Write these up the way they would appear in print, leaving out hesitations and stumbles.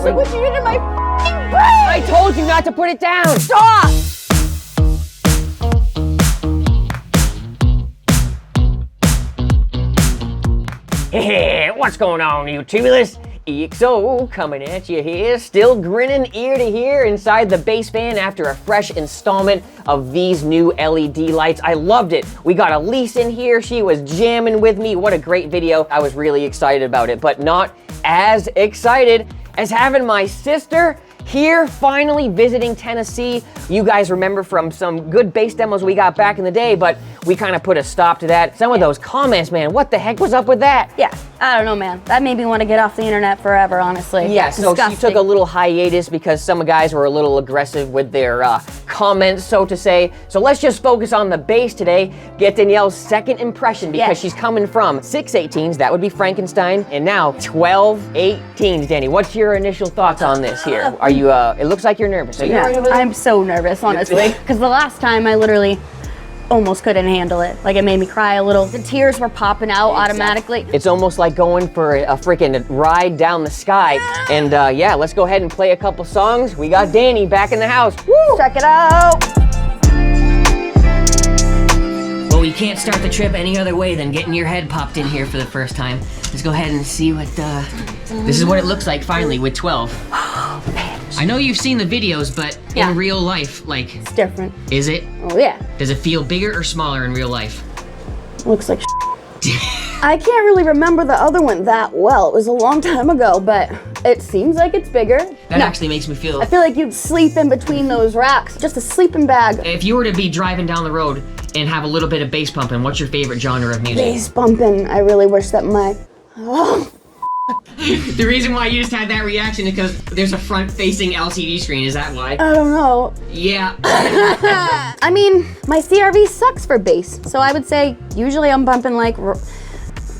Look what you did to my f***ing brain! I told you not to put it down! Stop! Hey, what's going on, YouTubers? EXO coming at you here, still grinning ear to ear inside the bass van after a fresh installment of these new LED lights. I loved it. We got Elise in here. She was jamming with me. What a great video. I was really excited about it, but not as excited as having my sister here finally visiting Tennessee. You guys remember from some good bass demos we got back in the day, but we kind of put a stop to that. Some of those comments, man, what the heck was up with that? Yeah, I don't know, man. That made me want to get off the internet forever, honestly. Yeah, so she took a little hiatus because some guys were a little aggressive with their comments, so to say. So let's just focus on the bass today, get Danielle's second impression because she's coming from 6/18s, that would be Frankenstein, and now 12/18s. Danny, what's your initial thoughts on this here? Are you, it looks like you're nervous. Are you nervous? I'm so nervous, honestly, because the last time I literally almost couldn't handle it. Like, it made me cry a little. The tears were popping out automatically. It's almost like going for a freaking ride down the sky. And yeah, let's go ahead and play a couple songs. We got Danny back in the house. Woo! Check it out. Well, you can't start the trip any other way than getting your head popped in here for the first time. Let's go ahead and see what, this is what it looks like finally with 12. I know you've seen the videos, but in real life, like... It's different. Is it? Oh, yeah. Does it feel bigger or smaller in real life? Looks like I can't really remember the other one that well. It was a long time ago, but it seems like it's bigger. That actually makes me feel... I feel like you'd sleep in between those racks. Just a sleeping bag. If you were to be driving down the road and have a little bit of bass pumping, what's your favorite genre of music? Bass bumping. I really wish that my... Oh. The reason why you just had that reaction is because there's a front-facing LCD screen. Is that why? I don't know. Yeah. I mean, my CRV sucks for bass, so I would say usually I'm bumping like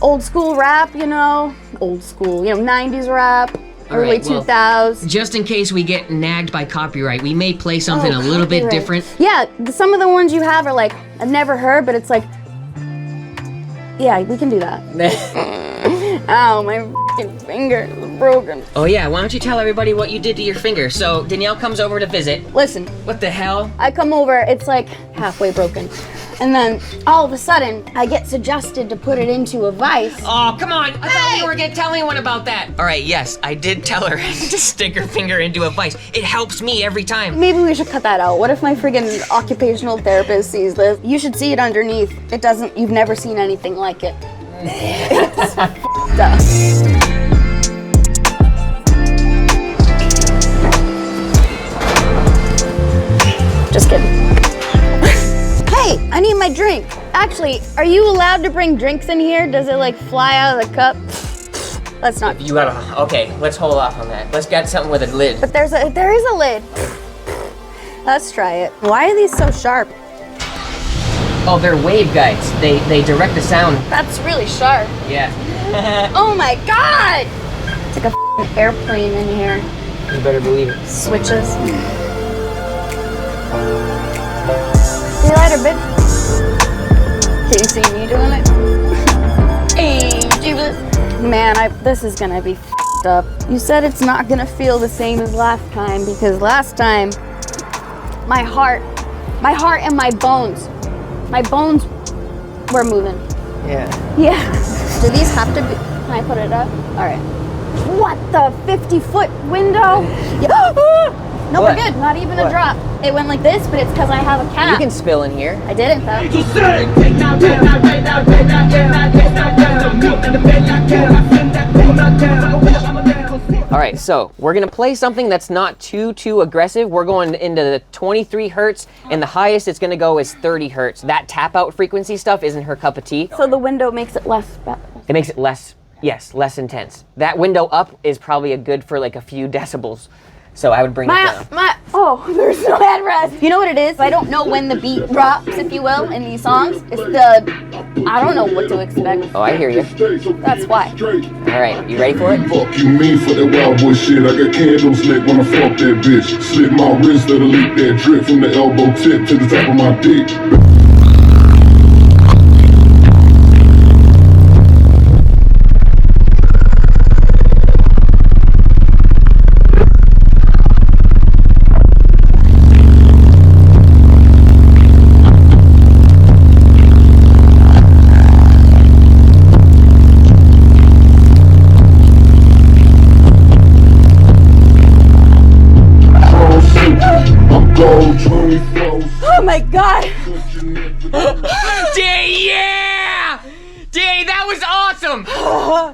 old school rap, you know, old school, you know, 90s rap, early 2000s. Just in case we get nagged by copyright, we may play something a little bit different. Yeah, some of the ones you have are like, I've never heard, but it's like, yeah, we can do that. Ow, my f***ing finger is broken. Oh yeah, why don't you tell everybody what you did to your finger? So Danielle comes over to visit. Listen. What the hell? I come over, it's like halfway broken. And then all of a sudden, I get suggested to put it into a vise. Oh, come on. I thought you were gonna tell anyone about that. All right, yes, I did tell her to stick her finger into a vise. It helps me every time. Maybe we should cut that out. What if my friggin' occupational therapist sees this? You should see it underneath. It doesn't, you've never seen anything like it. It's f***ed up. Just kidding. Hey, I need my drink. Actually, are you allowed to bring drinks in here? Does it like fly out of the cup? Let's not. You gotta, okay, let's hold off on that. Let's get something with a lid. But there is a lid. Let's try it. Why are these so sharp? Oh, they're wave guides. They direct the sound. That's really sharp. Yeah. Oh my God! It's like a f***ing airplane in here. You better believe it. Switches. See you later, bitch. Can you see me doing it? Hey, Jesus. Man, this is gonna be f***ed up. You said it's not gonna feel the same as last time because last time, my heart and my bones were moving. Yeah. Yeah. Do these have to be, can I put it up? All right. What the 50-foot window? Yeah. No, What? we're good. Not even a drop. It went like this, but it's because I have a cap. You can spill in here. I didn't, though. All right, so we're gonna play something that's not too aggressive. We're going into the 23 hertz, and the highest it's gonna go is 30 hertz. That tap out frequency stuff isn't her cup of tea. So the window makes it less. It makes it less, yes, less intense. That window up is probably a good for like a few decibels. So I would bring it down. Oh, there's no headrest. You know what it is? I don't know when the beat drops, if you will, in these songs. It's I don't know what to expect. Oh, I hear you. That's why. All right, you ready for it? Fuck you mean for that wild boy shit. I got candles lit when I fuck that bitch. Slit my wrist, let her leak that drip from the elbow tip to the top of my dick. God. Yeah! Danny, that was awesome!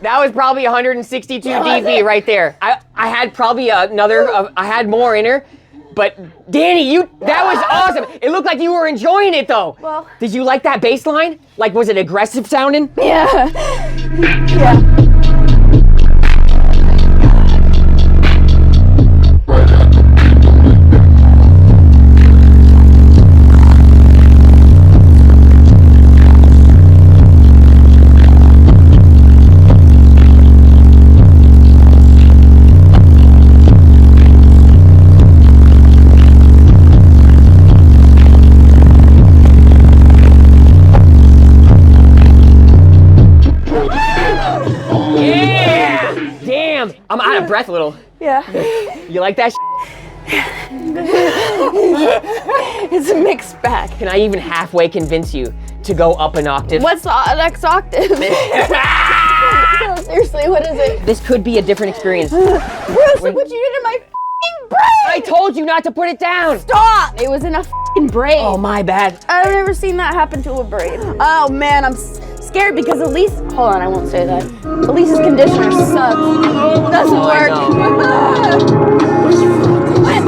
That was probably 162 dB right there. I had probably another, I had more in her, but Danny, that was awesome. It looked like you were enjoying it though. Well. Did you like that bass line? Like, was it aggressive sounding? Yeah. Yeah. I'm out of breath a little. Yeah. You like that? It's a mixed bag. Can I even halfway convince you to go up an octave? What's the next octave? No, seriously, what is it? This could be a different experience. Bruce, look what you did in my f***ing braid! I told you not to put it down! Stop! It was in a f***ing braid. Oh, my bad. I've never seen that happen to a braid. Oh man, I'm scared because Elise, hold on, I won't say that. Elise's conditioner sucks. Doesn't work. What?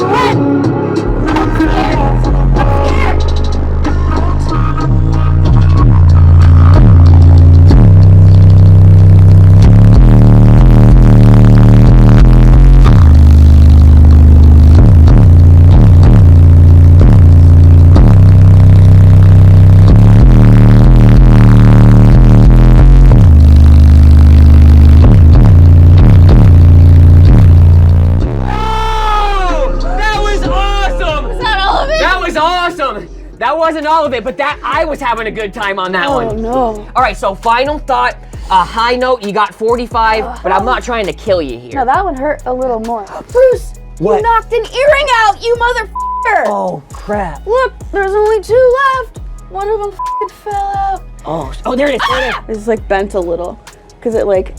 That wasn't all of it, but I was having a good time on that one. Oh no. All right, so final thought, high note, you got 45, but I'm not trying to kill you here. No, that one hurt a little more. Bruce, what? You knocked an earring out, you motherfucker! Oh, crap. Look, there's only 2 left. One of them fell out. Oh, there it is, there it is. It's like bent a little, because it like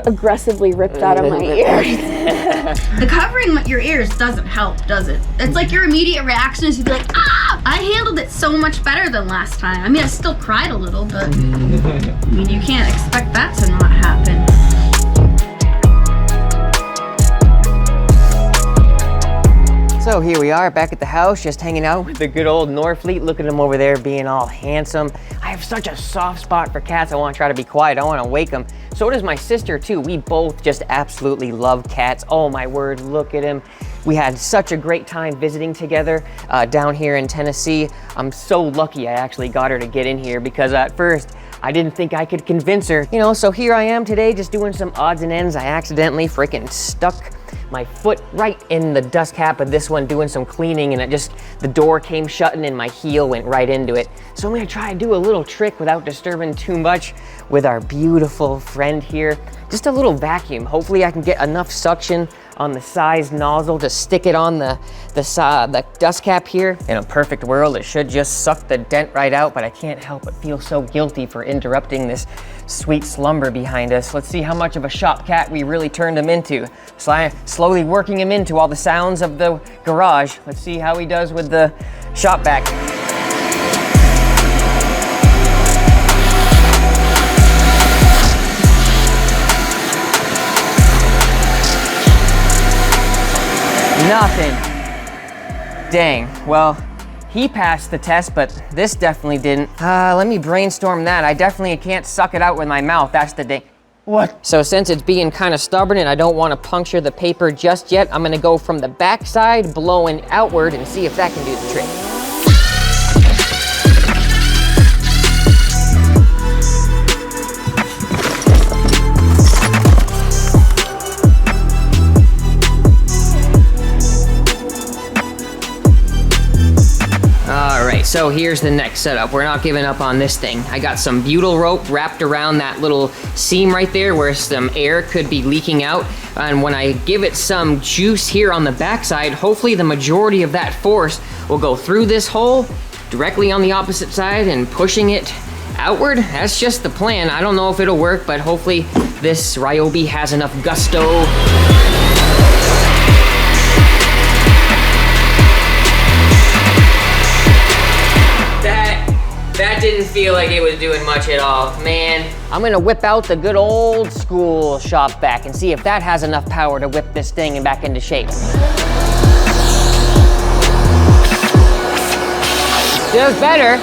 aggressively ripped out of my ears. The covering your ears doesn't help, does it? It's like your immediate reaction is to be like, ah! I handled it so much better than last time. I mean, I still cried a little, but I mean, you can't expect that to not happen. So here we are back at the house, just hanging out with the good old Norfleet. Look at him over there being all handsome. I have such a soft spot for cats. I want to try to be quiet. I want to wake them. So does my sister too. We both just absolutely love cats. Oh my word, look at him. We had such a great time visiting together down here in Tennessee. I'm so lucky I actually got her to get in here because at first I didn't think I could convince her. You know, so here I am today just doing some odds and ends. I accidentally freaking stuck my foot right in the dust cap of this one doing some cleaning, and the door came shutting and my heel went right into it. So I'm gonna try to do a little trick without disturbing too much with our beautiful friend here. Just a little vacuum. Hopefully I can get enough suction on the size nozzle to stick it on the dust cap here. In a perfect world, it should just suck the dent right out, but I can't help but feel so guilty for interrupting this sweet slumber behind us. Let's see how much of a shop cat we really turned him into. Slowly working him into all the sounds of the garage. Let's see how he does with the shop vac. Nothing. Dang, well, he passed the test, but this definitely didn't. Let me brainstorm that. I definitely can't suck it out with my mouth, that's the dang. What? So since it's being kind of stubborn and I don't want to puncture the paper just yet, I'm gonna go from the back side, blowing outward and see if that can do the trick. Alright, so here's the next setup. We're not giving up on this thing. I got some butyl rope wrapped around that little seam right there where some air could be leaking out. And when I give it some juice here on the backside, hopefully the majority of that force will go through this hole directly on the opposite side and pushing it outward. That's just the plan. I don't know if it'll work, but hopefully this Ryobi has enough gusto. feel like it was doing much at all. Man, I'm gonna whip out the good old school shop vac and see if that has enough power to whip this thing back into shape. Feels better.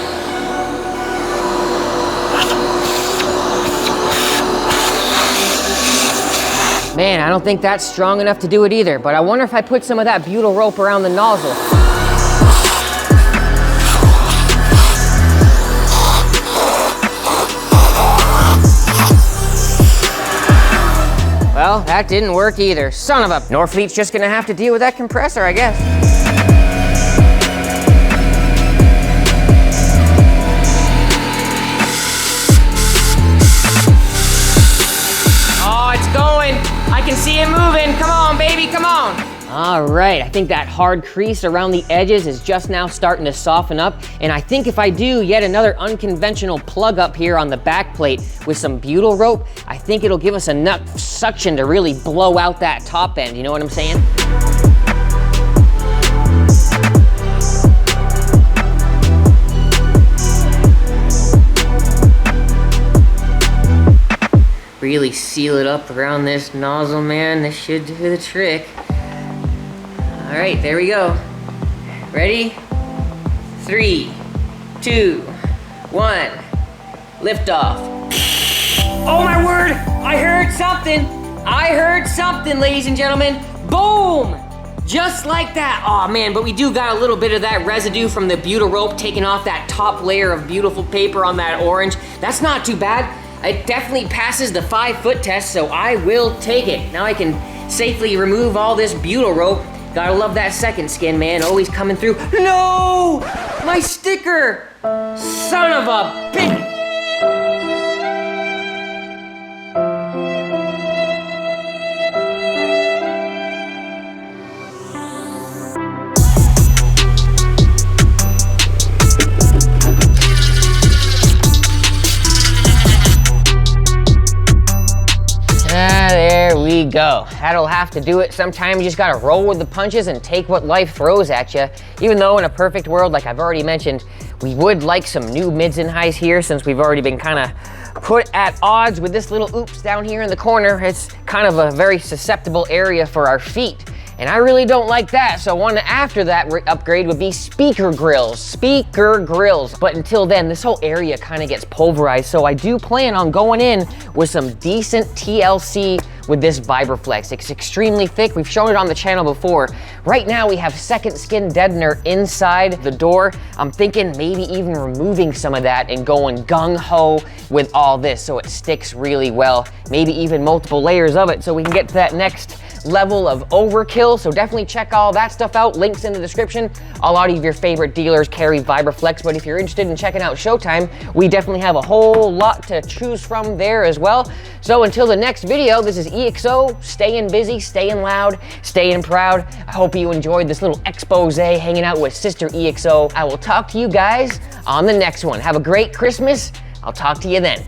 Man, I don't think that's strong enough to do it either, but I wonder if I put some of that butyl rope around the nozzle. Well, that didn't work either. Son of a... Norfleet's just gonna have to deal with that compressor, I guess. Oh, it's going. I can see it moving. Come on, baby, come on. All right, I think that hard crease around the edges is just now starting to soften up. And I think if I do yet another unconventional plug up here on the back plate with some butyl rope, I think it'll give us enough suction to really blow out that top end. You know what I'm saying? Really seal it up around this nozzle, man. This should do the trick. All right, there we go. Ready? 3, 2, 1. Lift off. Oh my word! I heard something! I heard something, ladies and gentlemen. Boom! Just like that. Oh man, but we do got a little bit of that residue from the butyl rope taking off that top layer of beautiful paper on that orange. That's not too bad. It definitely passes the 5-foot test, so I will take it. Now I can safely remove all this butyl rope. Gotta love that second skin, man. Always coming through. No! My sticker! Son of a bitch! There we go. That'll have to do it. Sometimes you just gotta roll with the punches and take what life throws at you. Even though in a perfect world, like I've already mentioned, we would like some new mids and highs here since we've already been kind of put at odds with this little oops down here in the corner. It's kind of a very susceptible area for our feet. And I really don't like that, so one after that upgrade would be speaker grills. Speaker grills. But until then, this whole area kind of gets pulverized, so I do plan on going in with some decent TLC with this Vibraflex. It's extremely thick. We've shown it on the channel before. Right now, we have second skin deadener inside the door. I'm thinking maybe even removing some of that and going gung-ho with all this so it sticks really well. Maybe even multiple layers of it so we can get to that next level of overkill. So definitely check all that stuff out. Links in the description. A lot of your favorite dealers carry Vibraflex, but if you're interested in checking out Showtime, we definitely have a whole lot to choose from there as well. So until the next video, this is EXO, staying busy, staying loud, staying proud. I hope you enjoyed this little expose hanging out with Sister EXO. I will talk to you guys on the next one. Have a great Christmas. I'll talk to you then.